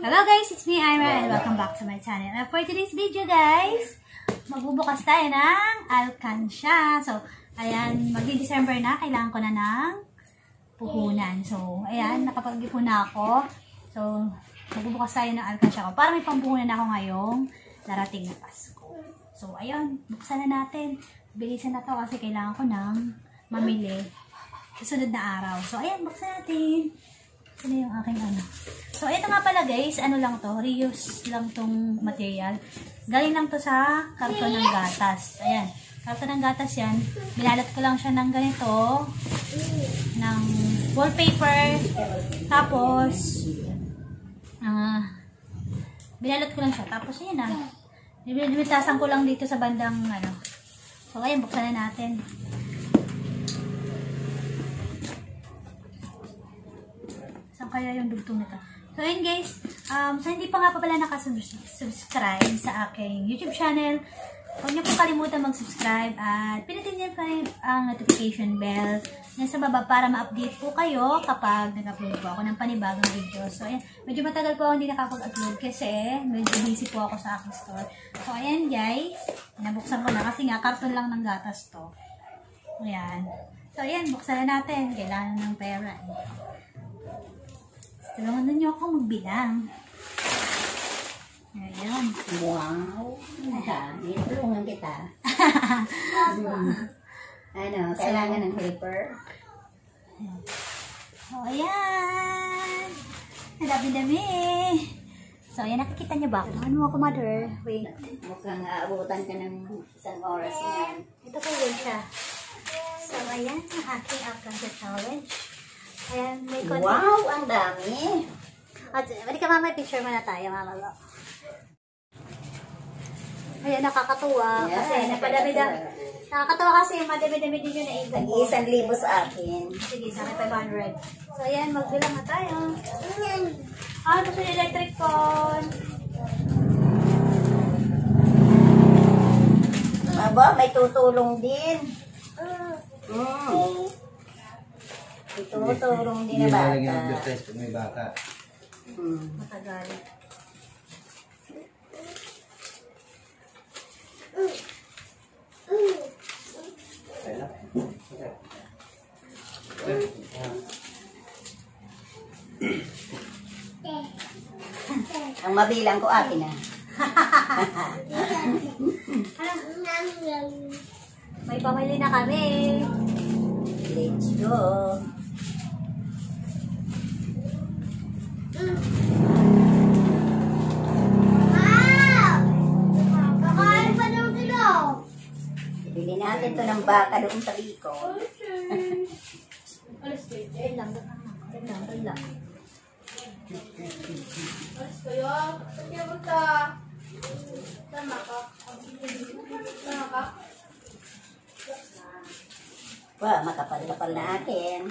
Hello guys, it's me, Ira, and welcome back to my channel. And for today's video guys, magbubukas tayo ng alkansya. So, ayan, magdi-December na, kailangan ko na ng puhunan. So, ayan, nakapag-ipon na ako. So, magbubukas tayo ng alkansya ko. Para may pampuhunan ako ngayong darating na Pasko. So, ayun, buksan na natin. Bilisan na to kasi kailangan ko ng mamili sa sunod na araw. So, ayan, buksan natin. Ano yung aking ano. So, ito nga pala guys, ano lang to, reuse lang tong material. Galing lang to sa karton ng gatas. Ayan, karton ng gatas yan. Binalat ko lang siya ng ganito, ng wallpaper. Tapos, binalat ko lang siya. Tapos, yun na. Binitasan ko lang dito sa bandang, ano. So, ayan, buksan na natin. Kaya yung dugtong nito. So, ayun guys, sa hindi pa nga pa pala nakasubscribe sa aking YouTube channel, huwag niyo po kalimutan mag-subscribe at pinutin niyo pa rin ang notification bell yan sa baba para ma-update po kayo kapag nag-upload po ako ng panibagong video. So, ayan, medyo matagal po ako hindi nakapag-upload kasi medyo busy po ako sa aking store. So, ayan guys, nabuksan ko na kasi nga karton lang ng gatas to. Ayan. So, ayan, buksan na natin. Kailangan ng pera. Tulungan na niyo ako magbilang. Ayan. Wow. Tulungan kita. Ano, kailangan ng helper. So, ayan. Dami-dami. So, ayan, nakikita niyo ba? Tulungan mo ako, mother. Wait. Mukhang aabutan ka ng isang oras yan. Ito po yun siya. So, ayan, ang aking alkansya challenge. Ayan, may konti. Wow, ang dami. At, bali ka mama, picture mo na tayo, mama. Ayan, nakakatuwa. Yeah, kasi napadami-dami. Nakakatuwa kasi madami-dami din yung naibig ko. Nag-1,000 sa akin. Sige, sa akin 500. So, ayan, magbilang na tayo. Ito sa electric phone. Aba, may tutulong din. Tutulong din na bata. Hindi na advertise kung may bata. Matagal. Ang mabilang ko akin na. May pamili na kami. Let's go. Bili natin to ng baka doon sa Bicol. Alas kayo. Ayun lang. Ayun lang. Alas kayo. Kaya mo ka. Tama ka. Tama ka. Wow, makapal-kapal na akin.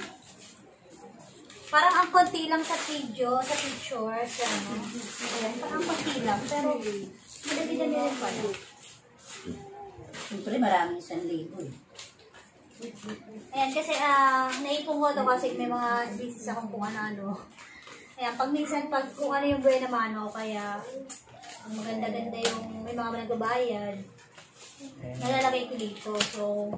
Parang ang konti lang sa video, sa picture, sa ano. Ayan, parang konti lang. Pero, madami-dami rin pala. Siyempre, maraming 1,000 eh. Ayan, kasi naipong ko ito kasi may mga business akong kung ano-ano. Ayan, pag minsan, kung ano yung buhay na mano, kaya ang maganda-ganda yung may mga nagbabayad. Nalalagay ko dito. So,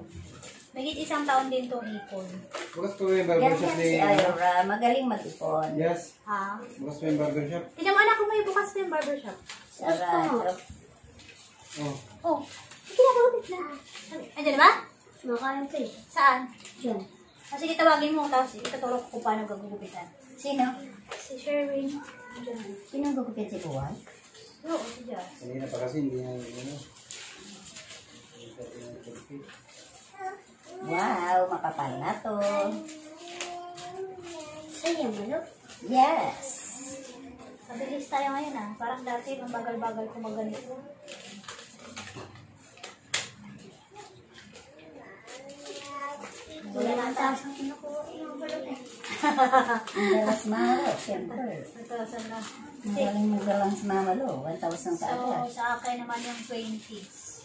magiging 1 taon din itong ipon. Bukas po may Yan barbershop si Ira, magaling mag-ipon. Yes. Ha? Bukas po yung barbershop. Tignan mo anak ko may bukas pa yung barbershop. Sarap. Oh. Oh, ginagawit na. Andiyan ba? Nakakain ko eh. Saan? Diyan. Sige, tawagin mo. Tapos ituturo ko kung paano gagugupitan. Sino? Si Sherwin. Sino ang gugupit si Buwan? Oo, si Jazz. Kanina pa kasi hindi na ano. Wow, makapal na to. Sa'yo, ano? Yes. Mabilis tayo ngayon ah. Parang dati, ang bagal-bagal ko maganito. Wala na ang taas ang kinukuha yung balon eh. Ang galas malo, siyempre. Ito, saan na? Magaling mo galang sa mamalo, 1,000 ka So, agad. sa akin naman yung 20s.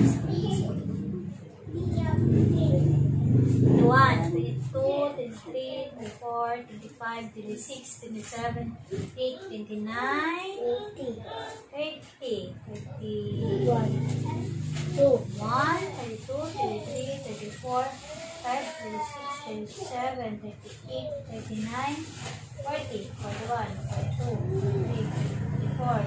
24, 25, 26, 27, 28, 29, 30, 31, 32, 33, 34, 35, 36, 37, 38, 39, 40, 41, 42, 43, 44,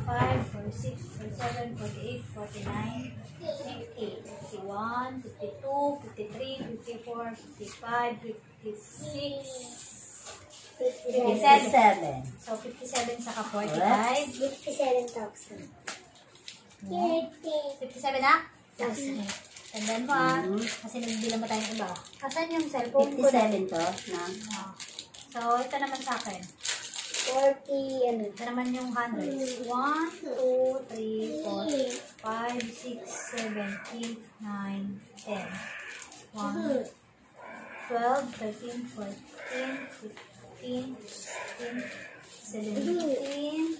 45, 46, 47, 48, 49, 50, 51, 52, 53, 54, 55, 56, 57. 57. So, 57 saka 45. 57,000. 57 na? Yes. Tandaan mo kasi nagbilang ba tayo ng iba? Asan yung cellphone ko na? 57 to, na. So, ito naman sa akin. 40, ano? Ito naman yung hundreds. 1, 2, 3, 4, 5, 6, 7, 8, 9, 10. 1, 12, 13, 14, 15, 16, 17,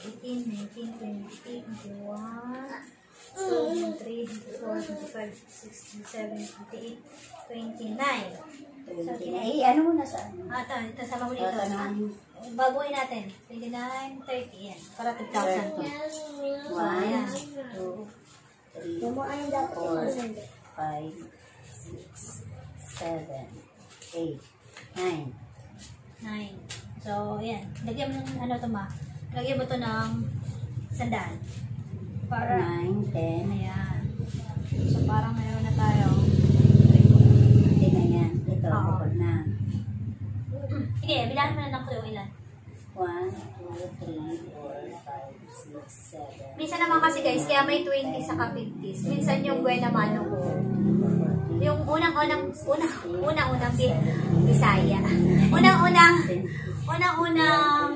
18, 19, 20, 21, 23, 24, 25, 26, 27, 28, 29. 29. Eh, ano mo na sa ano? Ito sama mo dito. Ito naman. Baguhin natin. 29, 30. Yan. Para 10,000 to. 1, 2, 3, Ano dapat 4, 5, 6, 7, 8, 9. 9. So, ayan. Lagyan mo ng ano to ma. Lagyan mo to ng 100. Para, 9, 10. ayan. So, parang mayroon na tayo. Hindi na yan. Ito, Oo. bukod na. Sige, bilangan mo na lang kung ilan. 1, 2, 3, 4, 5, 6, 7. Minsan naman kasi guys, kaya may 20 sa 50s. Minsan yung buena mano ko. Yung unang-unang Bisaya. Unang-unang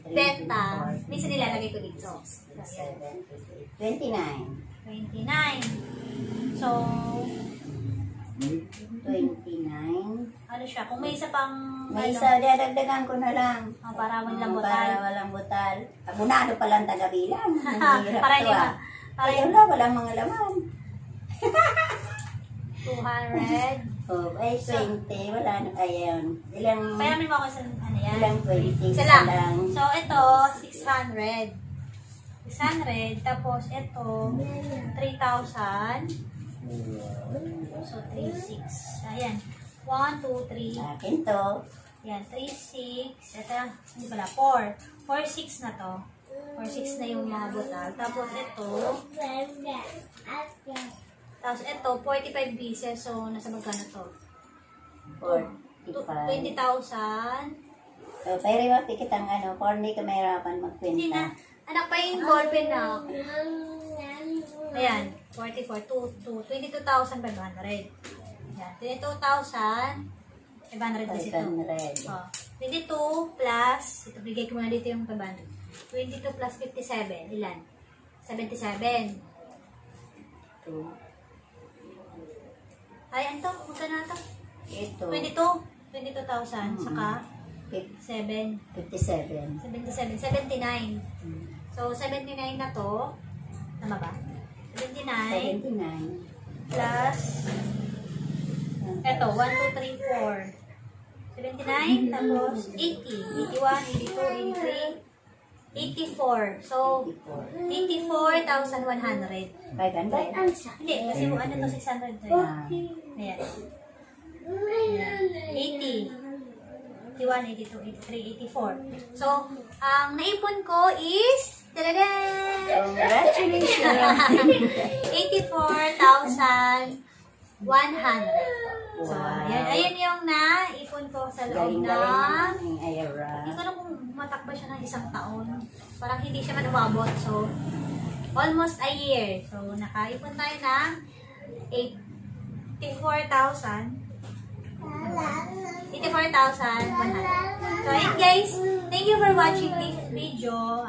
benta. Minsan nilalagay ko dito. 29. 29. So, 29. ano siya? Kung may isa pang, May isa, dadagdagan ko na lang. para mo lang Para butal. walang butal. Abunado pa lang taga-bilang. Ang hirap Para to, hindi ah. para Ayun yung na, walang mga laman. 200. Oh, ay 20. Wala na. Ayun. Ilang, Kaya may mga sa, ano yan? ilang 20. Isa Isa lang. lang. So, ito, 600. 600. Tapos, ito, 3,000. So, 3,600. Ayan. 1, 2, 3. Akin to. Yan, 3,600. Ito, hindi pala, 4. 4,600 na to. 4,600 na yung mga butal. Tapos, ito, tapos ito, 45 pieces. So, nasa magkano to? 45. 20,000. So, pero yung tikit ang ano, for hindi ka mahirapan Hindi na. magkwenta. Anak pa yung ballpen na. Ayan, 44, 22,500. Ayan, 22,500 kasi ito. 500. Oh, 22 plus, ito bigay ko muna dito yung 500. 22 plus 57, ilan? 77. 2. Ay, ano to? Magkano na to? Ito. 22,000, saka 57. 77, 79. So, 79 na to. Tama ba? 79 79. plus, eto, 1, 2, 3, 4. 79, tapos 80, 81, 82, 83, 84. So, 84,100. 500. Hindi, kasi ano to, 600 to. Ah. Ayan. 80. 81, 82, 83, 84. So, ang naipon ko is, Congratulations! 84,100. So, Wow. ayan yung naipon ko sa loob ng... Galing-galing ng Ira. Hindi ko alam kung matakba siya ng isang taon. Parang hindi siya man umabot. So, almost a year. So, nakaipon tayo ng 84,100. So, ayun guys. Thank you for watching this video.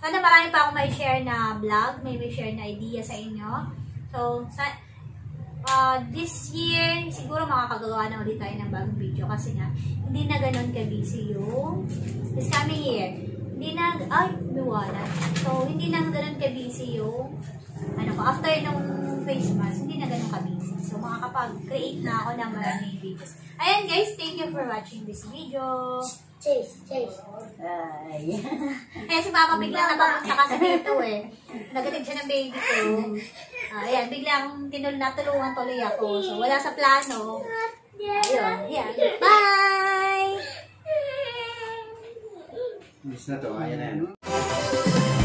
Sana marami pa akong may share na vlog. May share na idea sa inyo. So, this year, siguro makakagawa na ulit tayo ng bagong video kasi nga, hindi na ganun ka-busy yung this coming year. hindi na, ay, luwala. So, hindi na ganun ka-busy yung, ano ko, after nung face mask, hindi na ganun ka-busy. So, makakapag-create na ako ng maraming videos. Ayan guys, thank you for watching this video. Chase. Ay. Kaya si Papa biglang napapunta kasi dito eh. Nagatid siya ng baby ko. Ayan, biglang natulungan tuloy ako. So, wala sa plano. Ayun, ayan. Bye! Miss na to. Ayan na yan.